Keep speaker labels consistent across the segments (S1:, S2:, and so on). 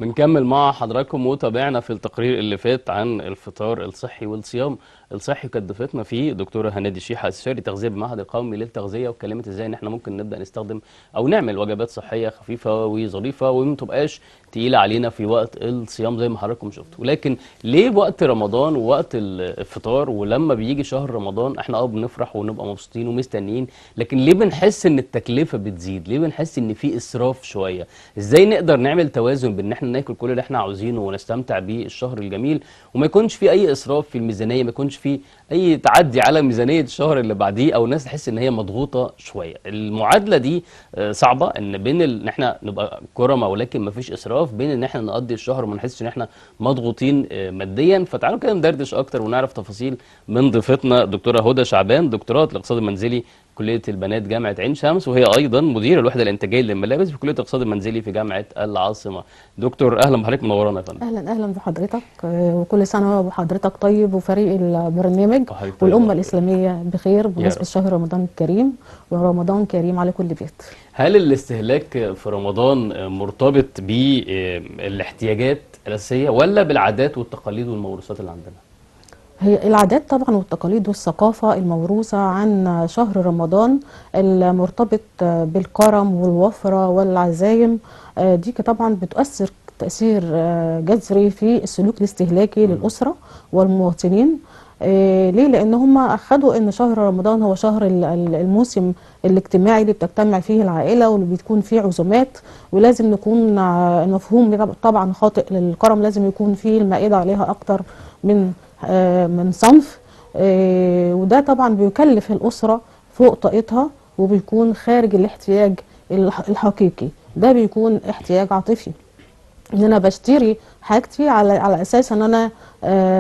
S1: بنكمل مع حضراتكم وتابعنا في التقرير اللي فات عن الفطار الصحي والصيام الصحي. كانت ضيفتنا فيه دكتوره هنادي شيحه، استشاري تغذيه بالمعهد القومي للتغذيه، واتكلمت ازاي ان احنا ممكن نبدا نستخدم او نعمل وجبات صحيه خفيفه وظريفه وما تبقاش تقيله علينا في وقت الصيام زي ما حضراتكم شفتوا. لكن ليه وقت رمضان ووقت الفطار ولما بيجي شهر رمضان احنا بنفرح ونبقى مبسوطين ومستنيين، لكن ليه بنحس ان التكلفه بتزيد؟ ليه بنحس ان في اسراف شويه؟ ازاي نقدر نعمل توازن بين ان احنا ناكل كل اللي احنا عاوزينه ونستمتع بالشهر الجميل وما يكونش في اي اسراف في الميزانيه، ما يكونش في اي تعدي على ميزانيه الشهر اللي بعديه او الناس تحس ان هي مضغوطه شويه؟ المعادله دي صعبه، ان بين ان احنا نبقى كرمه ولكن ما فيش اسراف، بين ان احنا نقضي الشهر وما نحسش ان احنا مضغوطين ماديا. فتعالوا كده ندردش اكتر ونعرف تفاصيل من ضيفتنا دكتوره هدى شعبان، دكتوراه الاقتصاد المنزلي كلية البنات جامعة عين شمس، وهي أيضا مدير الوحدة الإنتاجية للملابس في كلية الاقتصاد المنزلي في جامعة العاصمة. دكتور أهلا بحضرتك، منورانا يا فندم.
S2: اهلا بحضرتك، وكل سنه وحضرتك طيب وفريق البرنامج
S1: وحضرتك طيبة
S2: والامه
S1: وبخير
S2: الاسلاميه بخير
S1: يا
S2: بمناسبه
S1: رب.
S2: شهر رمضان الكريم، ورمضان كريم على كل بيت.
S1: هل الاستهلاك في رمضان مرتبط بالاحتياجات الأساسية ولا بالعادات والتقاليد والموروثات اللي عندنا؟
S2: هي العادات طبعا والتقاليد والثقافه الموروثه عن شهر رمضان المرتبط بالكرم والوفره والعزايم، دي طبعا بتؤثر تأثير جذري في السلوك الاستهلاكي للأسرة والمواطنين. ليه؟ لأن هم أخدوا أن شهر رمضان هو شهر الموسم الاجتماعي اللي بتجتمع فيه العائلة واللي بتكون فيه عزومات، ولازم نكون المفهوم طبعا خاطئ للكرم، لازم يكون فيه المائدة عليها أكتر من صنف. وده طبعا بيكلف الأسرة فوق طاقتها وبيكون خارج الاحتياج الحقيقي، ده بيكون احتياج عاطفي، ان انا بشتري حاجتي على اساس ان انا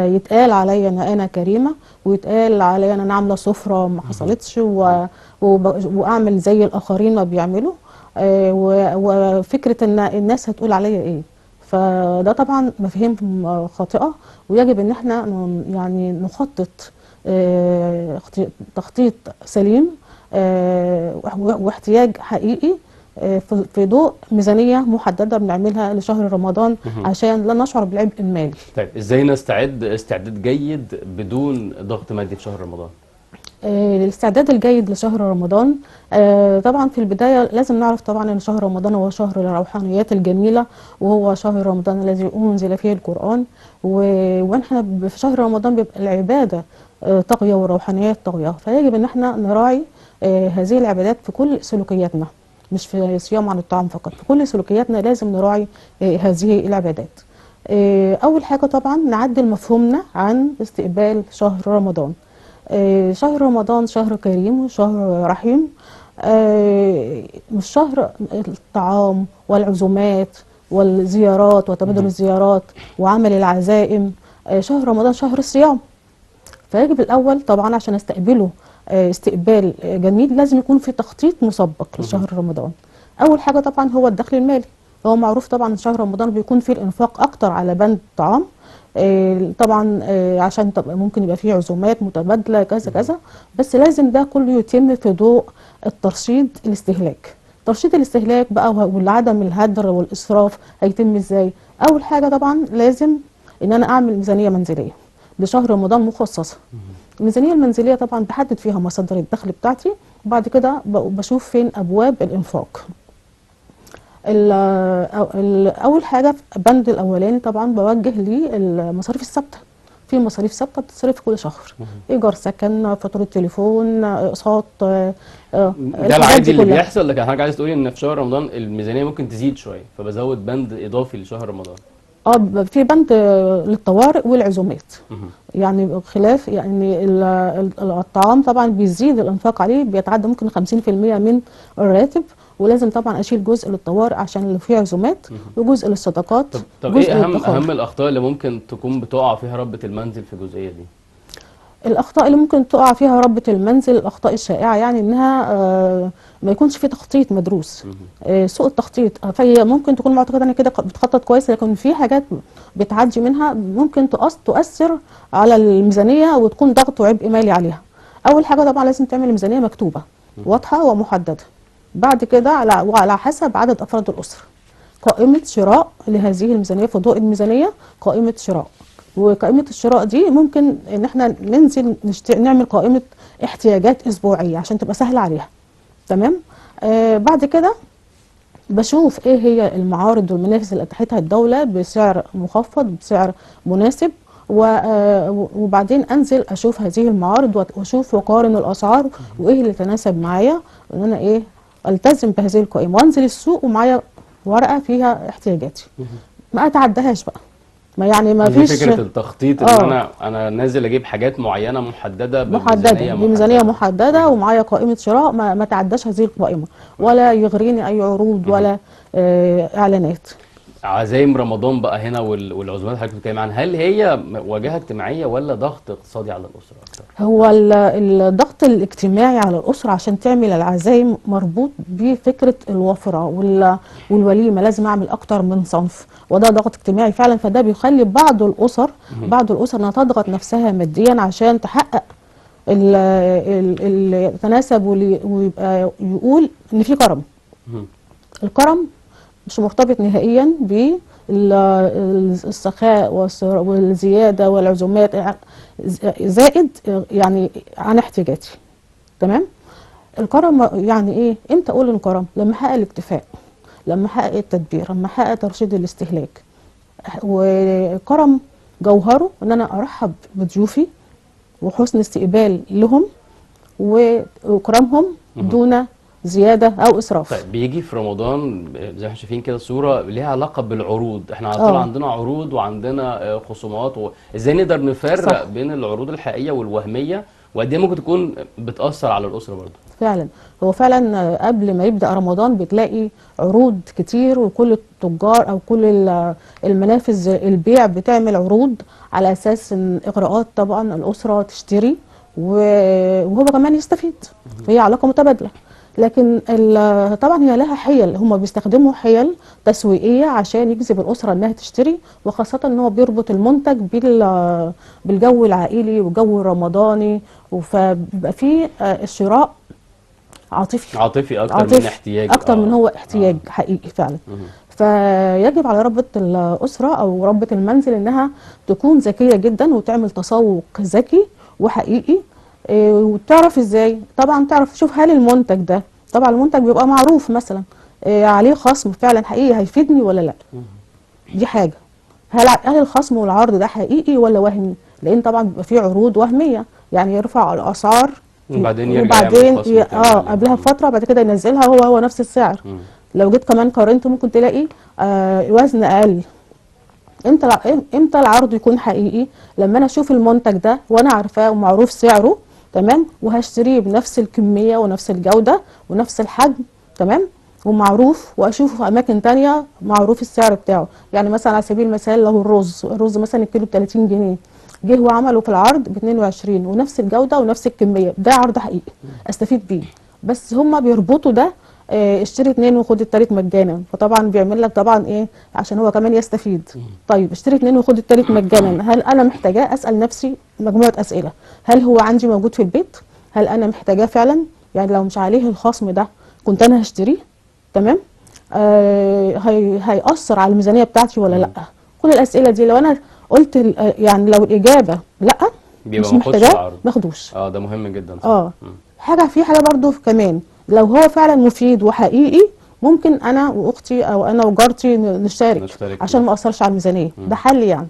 S2: يتقال عليا ان انا كريمه، ويتقال عليا ان انا عامله سفره ما حصلتش واعمل زي الاخرين ما بيعملوا، وفكره ان الناس هتقول عليا ايه. فده طبعا مفاهيم خاطئه، ويجب ان احنا يعني نخطط تخطيط سليم واحتياج حقيقي في ضوء ميزانية محددة بنعملها لشهر رمضان عشان لا نشعر بالعبء المالي.
S1: طيب ازاي نستعد استعداد جيد بدون ضغط مادي في شهر رمضان؟
S2: الاستعداد الجيد لشهر رمضان، طبعا في البداية لازم نعرف طبعا ان شهر رمضان هو شهر الروحانيات الجميلة، وهو شهر رمضان الذي أنزل فيه القرآن، واحنا في شهر رمضان بيبقى العبادة طاغية والروحانيات طاغية، فيجب ان احنا نراعي هذه العبادات في كل سلوكياتنا، مش في صيام عن الطعام فقط، في كل سلوكياتنا لازم نراعي هذه العبادات. أول حاجة طبعا نعدل مفهومنا عن استقبال شهر رمضان. شهر رمضان شهر كريم وشهر رحيم، مش شهر الطعام والعزومات والزيارات وتبادل الزيارات وعمل العزائم. شهر رمضان شهر الصيام، فيجب الأول طبعا عشان استقبله استقبال جميل لازم يكون في تخطيط مسبق لشهر رمضان. أول حاجة طبعا هو الدخل المالي، هو معروف طبعا ان شهر رمضان بيكون فيه الانفاق اكتر على بند الطعام، طبعا عشان ممكن يبقى فيه عزومات متبادله كذا كذا، بس لازم ده كله يتم في ضوء الترشيد الاستهلاك. ترشيد الاستهلاك بقى والعدم الهدر والاسراف هيتم ازاي؟ اول حاجه طبعا لازم ان انا اعمل ميزانيه منزليه لشهر رمضان مخصصه. الميزانيه المنزليه طبعا بحدد فيها مصادر الدخل بتاعتي، وبعد كده بشوف فين ابواب الانفاق. اول حاجه في البند الاولاني طبعا بوجه للمصاريف الثابته، في مصاريف ثابته بتصرف كل شهر، ايجار سكن، فاتوره تليفون، اقساط،
S1: ده
S2: الحاجات
S1: العادي
S2: دي
S1: اللي
S2: كلها.
S1: بيحصل، لكن حضرتك عايز تقولي ان في شهر رمضان الميزانيه ممكن تزيد شويه فبزود بند اضافي لشهر رمضان؟
S2: في بند للطوارئ والعزومات، يعني خلاف يعني الطعام طبعا بيزيد الانفاق عليه، بيتعدى ممكن 50% من الراتب، ولازم طبعا اشيل جزء للطوارئ عشان اللي فيه عزومات، وجزء للصدقات،
S1: طب
S2: جزء
S1: ايه اهم
S2: للادخار.
S1: الاخطاء اللي ممكن تكون بتقع فيها ربة المنزل في الجزئيه دي؟
S2: الأخطاء اللي ممكن تقع فيها ربة المنزل، الأخطاء الشائعة يعني إنها ما يكونش في تخطيط مدروس، سوء التخطيط. فهي ممكن تكون معتقدة إن كده بتخطط كويس، لكن في حاجات بتعدي منها ممكن تؤثر على الميزانية وتكون ضغط وعبء مالي عليها. أول حاجة طبعا لازم تعمل ميزانية مكتوبة واضحة ومحددة، بعد كده وعلى حسب عدد أفراد الأسرة. قائمة شراء لهذه الميزانية في ضوء الميزانية، قائمة شراء. وقائمة الشراء دي ممكن ان احنا ننزل نعمل قائمة احتياجات اسبوعية عشان تبقى سهلة عليها. تمام. بعد كده بشوف ايه هي المعارض والمنافس اللي اتاحتها الدولة بسعر مخفض بسعر مناسب، وبعدين انزل اشوف هذه المعارض واشوف واقارن الاسعار وايه اللي يتناسب معايا، ان انا ايه التزم بهذه القائمة وانزل السوق ومعايا ورقة فيها احتياجاتي، ما اتعدهاش بقى. ما يعني ما
S1: دي
S2: فيش.
S1: فكرة التخطيط، ان انا نازل اجيب حاجات معينة محددة بميزانية
S2: بميزانية
S1: محددة.
S2: محددة ومعايا قائمة شراء ما تعداش هذه القائمة، ولا يغريني أي عروض ولا إعلانات.
S1: عزايم رمضان بقى هنا والعزومات اللي حضرتك بتتكلم عنها، هل هي واجهة اجتماعية ولا ضغط اقتصادي على الأسرة أكتر؟
S2: هو الضغط الاجتماعي على الأسرة عشان تعمل العزايم مربوط بفكرة الوفرة والوليمة، لازم أعمل أكتر من صنف، وده ضغط اجتماعي فعلا. فده بيخلي بعض الأسر إنها تضغط نفسها ماديا عشان تحقق التناسب ويبقى يقول إن في كرم. الكرم مش مرتبط نهائيا بالسخاء والزيادة والعزومات زائد يعني عن احتياجاتي. تمام. الكرم يعني ايه؟ امتى اقول الكرم؟ لما احقق الاكتفاء، لما احقق التدبير، لما احقق ترشيد الاستهلاك. وكرم جوهره ان انا ارحب بضيوفي وحسن استقبال لهم واكرامهم دون زياده او اسراف.
S1: طيب بيجي في رمضان زي ما احنا شايفين كده صورة ليها علاقة بالعروض، احنا على طول عندنا عروض وعندنا خصومات، ازاي نقدر نفرق بين العروض الحقيقية والوهمية، وقد ايه ممكن تكون بتأثر على الأسرة برضه؟
S2: فعلا هو فعلا قبل ما يبدأ رمضان بتلاقي عروض كتير، وكل التجار او كل المنافذ البيع بتعمل عروض على اساس ان اغراءات طبعا الأسرة تشتري وهو كمان يستفيد، فهي علاقة متبادلة. لكن طبعا هي لها حيل، هم بيستخدموا حيل تسويقيه عشان يجذب الاسره انها تشتري، وخاصه ان هو بيربط المنتج بالجو العائلي والجو الرمضاني، فبيبقى فيه الشراء
S1: عاطفي اكتر من احتياجي،
S2: اكتر من هو احتياج حقيقي فعلا. فيجب على ربة الأسرة أو ربة المنزل إنها تكون ذكية جدا وتعمل تسوق ذكي وحقيقي. وتعرف ازاي؟ طبعا تعرف تشوف هل المنتج ده، طبعا المنتج بيبقى معروف مثلا عليه خصم فعلا حقيقي هيفيدني ولا لا. دي حاجة. هل الخصم والعرض ده حقيقي ولا وهمي؟ لأن طبعا بيبقى فيه عروض وهمية، يعني يرفع الأسعار
S1: وبعدين يرجع
S2: قبلها بفترة بعد كده ينزلها هو نفس السعر. لو جيت كمان قارنت ممكن تلاقي وزن أقل. امتى العرض يكون حقيقي؟ لما انا اشوف المنتج ده وانا عارفاه ومعروف سعره، تمام، وهشتريه بنفس الكميه ونفس الجوده ونفس الحجم، تمام، ومعروف، واشوفه في اماكن تانية معروف السعر بتاعه. يعني مثلا على سبيل المثال لو الرز مثلا الكيلو ب 30 جنيه، جه هو عمله في العرض ب 22 ونفس الجوده ونفس الكميه، ده عرض حقيقي استفيد بيه. بس هم بيربطوا ده اشتري 2 وخد التالت مجانا، فطبعا بيعمل لك طبعا ايه عشان هو كمان يستفيد. طيب اشتري 2 وخد التالت مجانا، هل انا محتاجاه؟ اسال نفسي مجموعه اسئله. هل هو عندي موجود في البيت؟ هل انا محتاجاه فعلا؟ يعني لو مش عليه الخصم ده كنت انا هشتريه؟ تمام. هيأثر على الميزانيه بتاعتي ولا لا؟ كل الاسئله دي لو انا قلت يعني لو الاجابه لا مش محتاجاه ما اخدوش.
S1: ده مهم جدا صح.
S2: في حاجه برضو كمان، لو هو فعلا مفيد وحقيقي ممكن انا واختي او انا وجارتي نشترك عشان ما اثرش على الميزانيه. ده حل يعني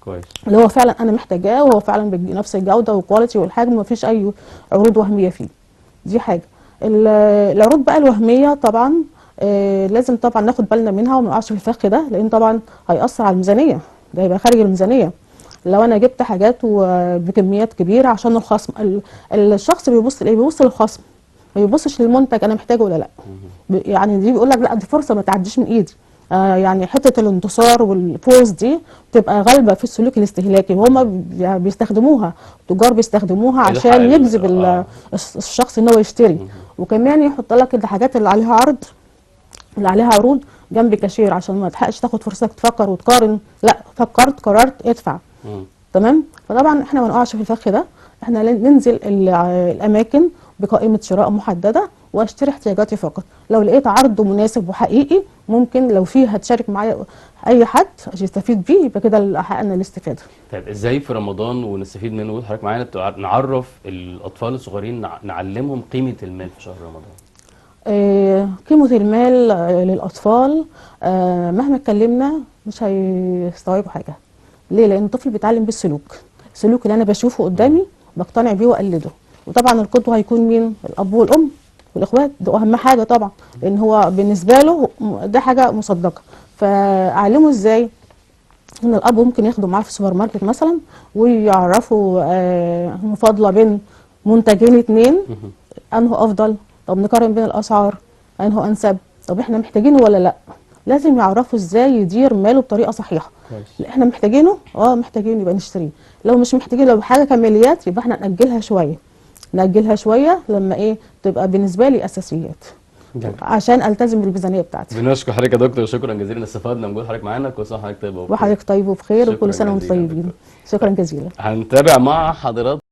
S1: كويس،
S2: اللي هو فعلا انا محتاجاه وهو فعلا بنفس الجوده والكواليتي والحجم وما فيش اي عروض وهميه فيه. دي حاجه. العروض بقى الوهميه طبعا لازم طبعا ناخد بالنا منها وما نقعش في الفخ ده، لان طبعا هيأثر على الميزانيه، ده يبقى خارج الميزانيه. لو انا جبت حاجات بكميات كبيره عشان الخصم، الشخص بيبص لايه؟ بيبص للخصم، ما بيبصش للمنتج انا محتاجه ولا لا. يعني دي بيقول لك لا دي فرصه ما تعديش من ايدي. يعني حته الانتصار والفوز دي بتبقى غالبه في السلوك الاستهلاكي، وهم بيستخدموها، التجار بيستخدموها عشان يجذب الشخص ان هو يشتري. وكمان يحط لك الحاجات اللي عليها عرض، اللي عليها عروض جنب كاشير عشان ما تلحقش تاخد فرصتك تفكر وتقارن، لا فكرت قررت ادفع. تمام. فطبعا احنا ما نقعش في الفخ ده، احنا ننزل الاماكن بقائمه شراء محدده واشتري احتياجاتي فقط. لو لقيت عرض مناسب وحقيقي ممكن لو فيه هتشارك معايا اي حد يستفيد بيه، يبقى كده حققنا الاستفاده.
S1: طيب ازاي في رمضان ونستفيد منه وجود حضرتك معانا نعرف الاطفال الصغيرين، نعلمهم قيمه المال في شهر رمضان؟
S2: قيمة المال للأطفال مهما اتكلمنا مش هيستوعبوا حاجة. ليه؟ لأن الطفل بيتعلم بالسلوك. السلوك اللي أنا بشوفه قدامي بقتنع بيه وأقلده. وطبعا القدوة هيكون مين؟ الأب والأم والإخوات، ده أهم حاجة طبعا، لأن هو بالنسبة له ده حاجة مصدقة. فأعلمه إزاي؟ إن الأب ممكن ياخده معاه في السوبر ماركت مثلا ويعرفوا مفاضلة بين منتجين اتنين، أنه أفضل، طب نقارن بين الاسعار انه انسب، طب احنا محتاجينه ولا لا. لازم يعرفوا ازاي يدير ماله بطريقه صحيحه.
S1: كويس.
S2: احنا محتاجينه، محتاجينه يبقى نشتريه. لو مش محتاجين، لو حاجه كماليات يبقى احنا ناجلها شويه، ناجلها شويه لما تبقى بالنسبه لي اساسيات،
S1: جميل.
S2: عشان التزم بالميزانيه بتاعتي.
S1: بنشكر حضرتك يا دكتور، شكرا جزيلا، استفدنا من وجود حضرتك معانا. كل سنه وحضرتك طيبه وبخير.
S2: وحضرتك طيب وبخير،
S1: شكرا
S2: وكل سنه وانتم
S1: جزيلا يا
S2: طيبين.
S1: دكتور.
S2: شكرا جزيلا.
S1: هنتابع مع حضراتكم